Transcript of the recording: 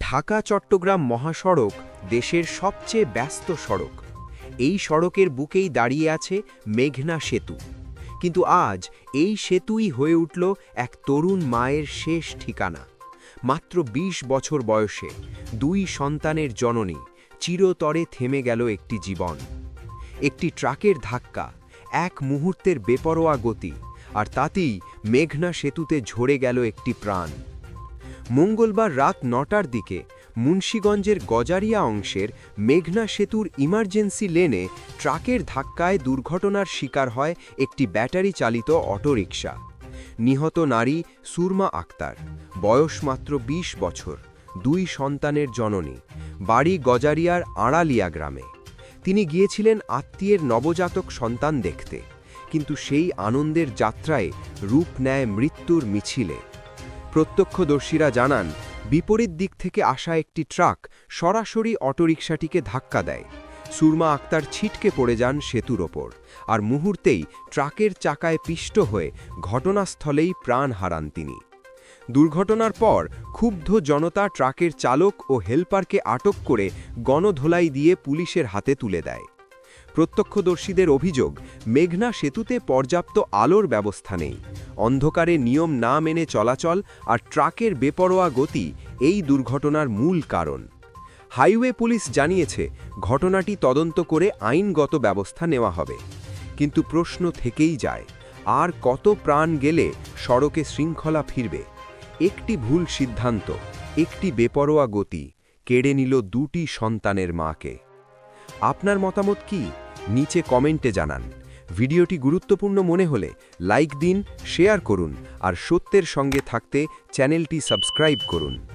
ঢাকা-চট্টগ্রাম মহাসড়ক দেশের সবচেয়ে ব্যস্ত সড়ক। এই সড়কের বুকেই দাঁড়িয়ে আছে মেঘনা সেতু। কিন্তু আজ এই সেতুই হয়ে উঠল এক তরুণ মায়ের শেষ ঠিকানা। মাত্র ২০ বছর বয়সে ২ সন্তানের জননী, চিরতরে থেমে গেল একটি জীবন। একটি ট্রাকের ধাক্কা, এক মুহূর্তের বেপরোয়া গতি, আর তাতেই মেঘনা সেতুতে ঝরে গেল একটি প্রাণ। মঙ্গলবার রাত ৯টার দিকে মুন্সিগঞ্জের গজারিয়া অংশের মেঘনা সেতুর ইমার্জেন্সি লেনে ট্রাকের ধাক্কায় দুর্ঘটনার শিকার হয় একটি ব্যাটারি চালিত অটোরিকশা। নিহত নারী সুরমা আক্তার, বয়স মাত্র ২০ বছর, ২ সন্তানের জননী, বাড়ি গজারিয়ার আড়ালিয়া গ্রামে। তিনি গিয়েছিলেন আত্মীয়ের নবজাতক সন্তান দেখতে, কিন্তু সেই আনন্দের যাত্রায় রূপ নেয় মৃত্যুর মিছিলে। প্রত্যক্ষদর্শীরা জানান, বিপরীত দিক থেকে আসা একটি ট্রাক সরাসরি অটোরিকশাটিকে ধাক্কা দেয়। সুরমা আক্তার ছিটকে পড়ে যান সেতুর ওপর, আর মুহূর্তেই ট্রাকের চাকায় পিষ্ট হয়ে ঘটনাস্থলেই প্রাণ হারান তিনি। দুর্ঘটনার পর ক্ষুব্ধ জনতা ট্রাকের চালক ও হেলপারকে আটক করে গণধোলাই দিয়ে পুলিশের হাতে তুলে দেয়। প্রত্যক্ষদর্শীদের অভিযোগ, মেঘনা সেতুতে পর্যাপ্ত আলোর ব্যবস্থা নেই, অন্ধকারে নিয়ম না মেনে চলাচল আর ট্রাকের বেপরোয়া গতি এই দুর্ঘটনার মূল কারণ। হাইওয়ে পুলিশ জানিয়েছে, ঘটনাটি তদন্ত করে আইনগত ব্যবস্থা নেওয়া হবে। কিন্তু প্রশ্ন থেকেই যায়, আর কত প্রাণ গেলে সড়কে শৃঙ্খলা ফিরবে? একটি ভুল সিদ্ধান্ত, একটি বেপরোয়া গতি কেড়ে নিল ২টি সন্তানের মাকে। আপনার মতামত কি? নিচে কমেন্টে জানান। ভিডিওটি গুরুত্বপূর্ণ মনে হলে লাইক দিন, শেয়ার করুন, আর সত্যের সঙ্গে থাকতে চ্যানেলটি সাবস্ক্রাইব করুন।